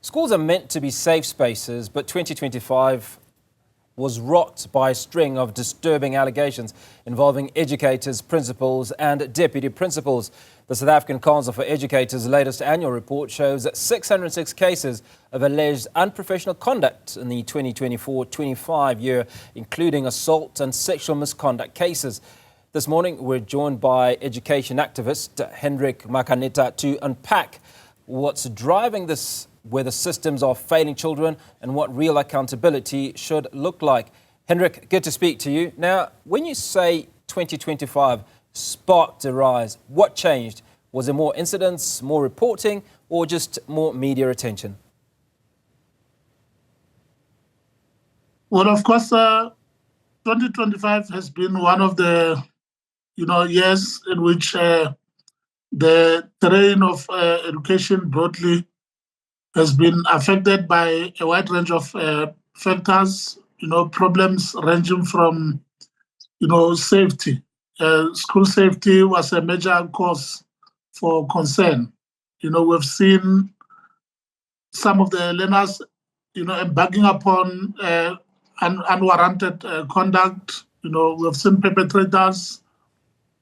Schools are meant to be safe spaces, but 2025 was rocked by a string of disturbing allegations involving educators, principals and deputy principals. The South African Council for Educators' latest annual report shows that 606 cases of alleged unprofessional conduct in the 2024-25 year, including assault and sexual misconduct cases. This morning, we're joined by education activist Hendrick Makaneta to unpack what's driving this, where the systems are failing children and what real accountability should look like. Hendrick, good to speak to you. Now, when you say 2025 sparked a rise, what changed? Was there more incidents, more reporting, or just more media attention? Well, of course, 2025 has been one of the years in which the terrain of education broadly has been affected by a wide range of factors, problems ranging from, safety. School safety was a major cause for concern. We've seen some of the learners, embarking upon unwarranted conduct. We've seen perpetrators,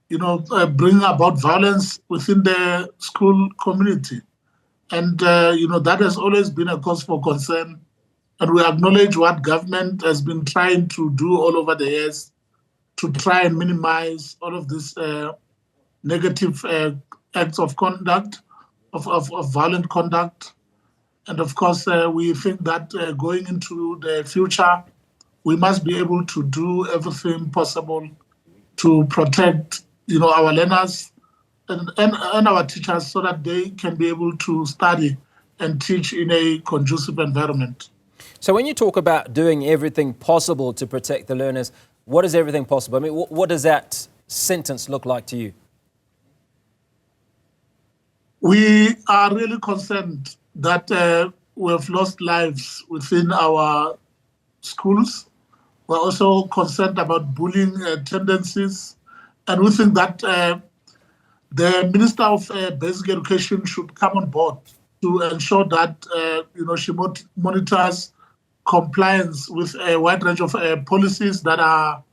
bring about violence within the school community. And, that has always been a cause for concern. And we acknowledge what government has been trying to do all over the years to try and minimize all of these negative acts of conduct, of violent conduct. And of course, we think that going into the future, we must be able to do everything possible to protect, our learners and our teachers so that they can be able to study and teach in a conducive environment. So when you talk about doing everything possible to protect the learners, what is everything possible? I mean, what does that sentence look like to you? We are really concerned that we have lost lives within our schools. We're also concerned about bullying tendencies. And we think that the Minister of Basic Education should come on board to ensure that she monitors compliance with a wide range of policies that are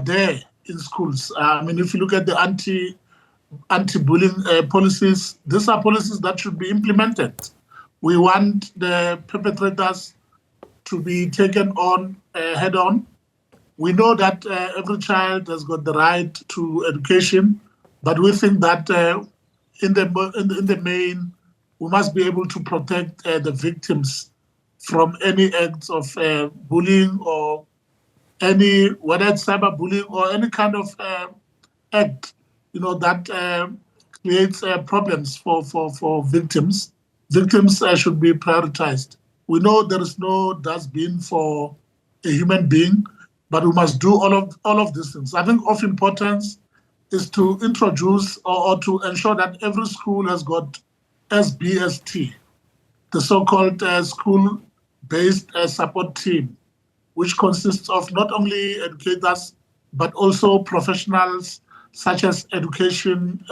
there in schools. I mean, if you look at the anti-bullying policies, these are policies that should be implemented. We want the perpetrators to be taken on head-on. We know that every child has got the right to education, but we think that in the main, we must be able to protect the victims from any acts of bullying or whether it's cyberbullying or any kind of act, that creates problems for victims. Victims should be prioritized. We know there is no dustbin for a human being, but we must do all of these things. I think of importance is to introduce or to ensure that every school has got SBST, the so-called school-based support team, which consists of not only educators, but also professionals such as education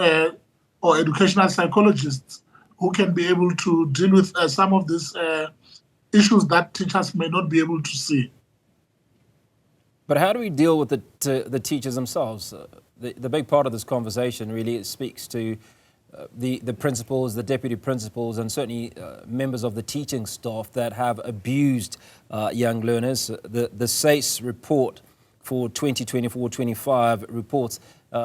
or educational psychologists who can be able to deal with some of these issues that teachers may not be able to see. But how do we deal with the teachers themselves? The big part of this conversation really speaks to the principals, the deputy principals, and certainly members of the teaching staff that have abused young learners. The SACE report for 2024-25 reports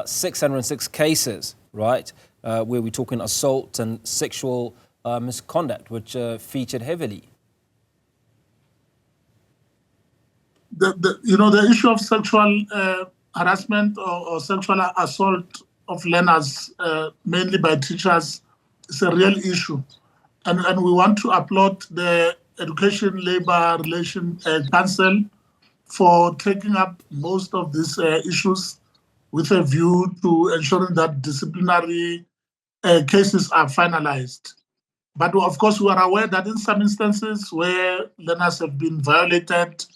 606 cases, right, where we're talking assault and sexual misconduct, which featured heavily. The issue of sexual harassment or sexual assault of learners, mainly by teachers, is a real issue. And we want to applaud the Education Labour Relation Council for taking up most of these issues with a view to ensuring that disciplinary cases are finalized. But of course, we are aware that in some instances where learners have been violated,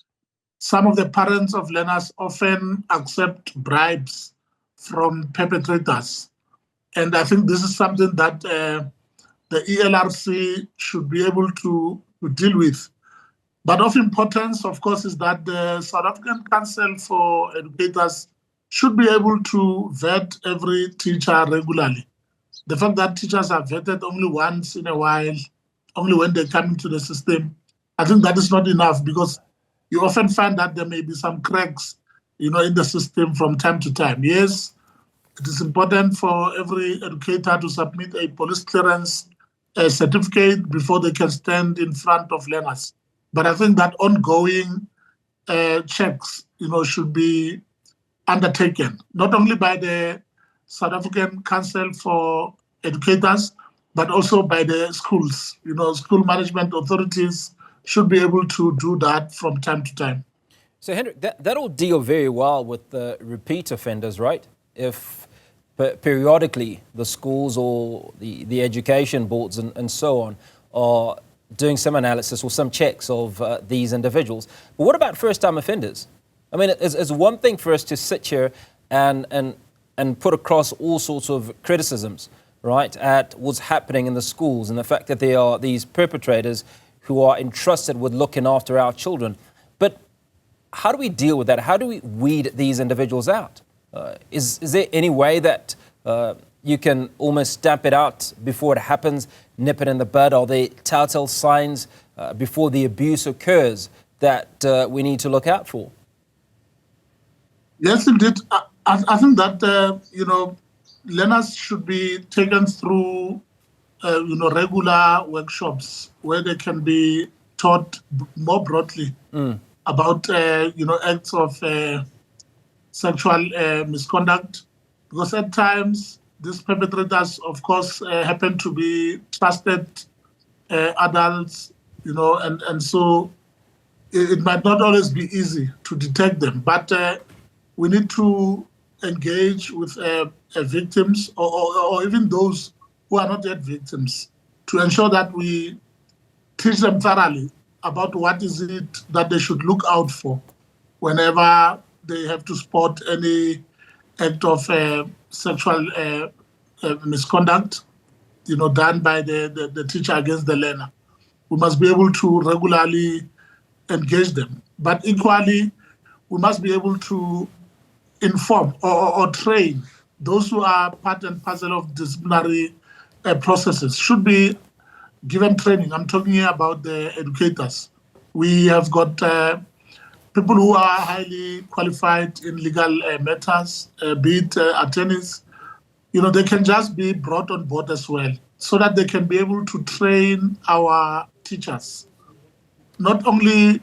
some of the parents of learners often accept bribes from perpetrators. And I think this is something that the ELRC should be able to deal with. But of importance, of course, is that the South African Council for Educators should be able to vet every teacher regularly. The fact that teachers are vetted only once in a while, only when they come into the system, I think that is not enough, because you often find that there may be some cracks, in the system from time to time. Yes, it is important for every educator to submit a police clearance certificate before they can stand in front of learners. But I think that ongoing checks, should be undertaken, not only by the South African Council for Educators, but also by the schools. School management authorities should be able to do that from time to time. So, Hendrick, that'll deal very well with the repeat offenders, right? If periodically the schools or the education boards and so on are doing some analysis or some checks of these individuals. But what about first-time offenders? I mean, it's one thing for us to sit here and put across all sorts of criticisms, right, at what's happening in the schools and the fact that there are these perpetrators who are entrusted with looking after our children. But how do we deal with that? How do we weed these individuals out? Is there any way that you can almost stamp it out before it happens, nip it in the bud? Are there telltale signs before the abuse occurs that we need to look out for? Yes, indeed. I think that, learners should be taken through, regular workshops where they can be taught more broadly about, acts of sexual misconduct. Because at times, these perpetrators, of course, happen to be trusted adults, and so it might not always be easy to detect them. But we need to engage with victims or even those who are not yet victims to ensure that we teach them thoroughly about what is it that they should look out for whenever they have to spot any act of sexual misconduct, done by the teacher against the learner. We must be able to regularly engage them. But equally, we must be able to inform or train those who are part and parcel of disciplinary processes, should be given training. I'm talking here about the educators. We have got people who are highly qualified in legal matters, be it attorneys. They can just be brought on board as well, so that they can be able to train our teachers, not only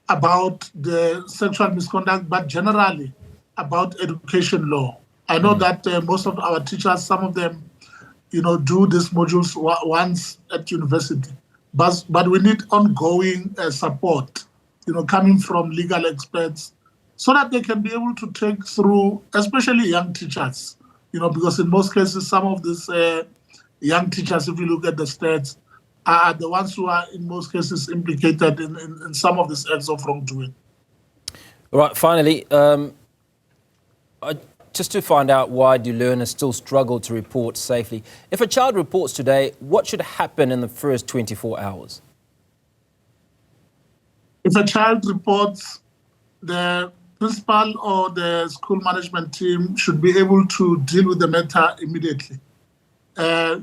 about the sexual misconduct, but generally about education law. I know that most of our teachers, some of them, do these modules once at university, but we need ongoing support, coming from legal experts, so that they can be able to take through, especially young teachers, because in most cases, some of these young teachers, if you look at the stats, are the ones who are in most cases implicated in some of these acts of wrongdoing. All right, finally, just to find out, why do learners still struggle to report safely? If a child reports today, what should happen in the first 24 hours? If a child reports, the principal or the school management team should be able to deal with the matter immediately. As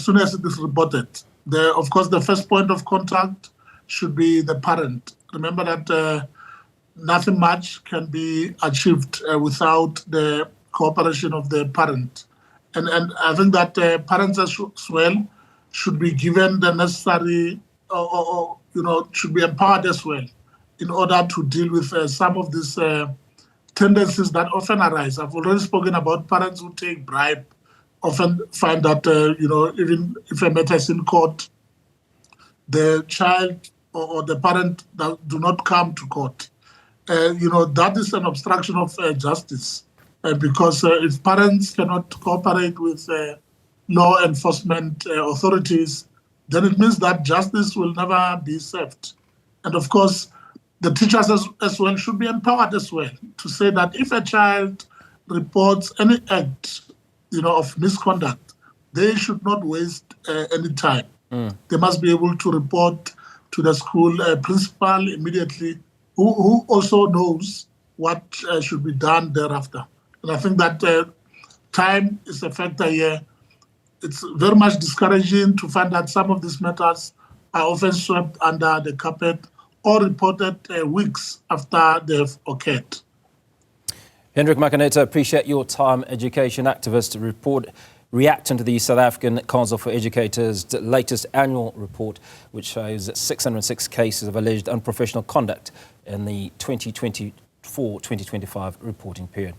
soon as it is reported. Of course, the first point of contact should be the parent. Remember that nothing much can be achieved without the cooperation of the parent. And I think that parents as well should be given the necessary, should be empowered as well in order to deal with some of these tendencies that often arise. I've already spoken about parents who take bribe, often find that, even if a matter is in court, the child or the parent that do not come to court. That is an obstruction of justice, because if parents cannot cooperate with law enforcement authorities, then it means that justice will never be served. And of course, the teachers as well should be empowered as well to say that if a child reports any act, of misconduct, they should not waste any time. They must be able to report to the school principal immediately, who also knows what should be done thereafter. And I think that time is a factor here. It's very much discouraging to find that some of these matters are often swept under the carpet or reported weeks after they've occurred. Hendrick Makaneta, appreciate your time. Education activist reacting to the South African Council for Educators' latest annual report, which shows 606 cases of alleged unprofessional conduct in the 2024-2025 reporting period.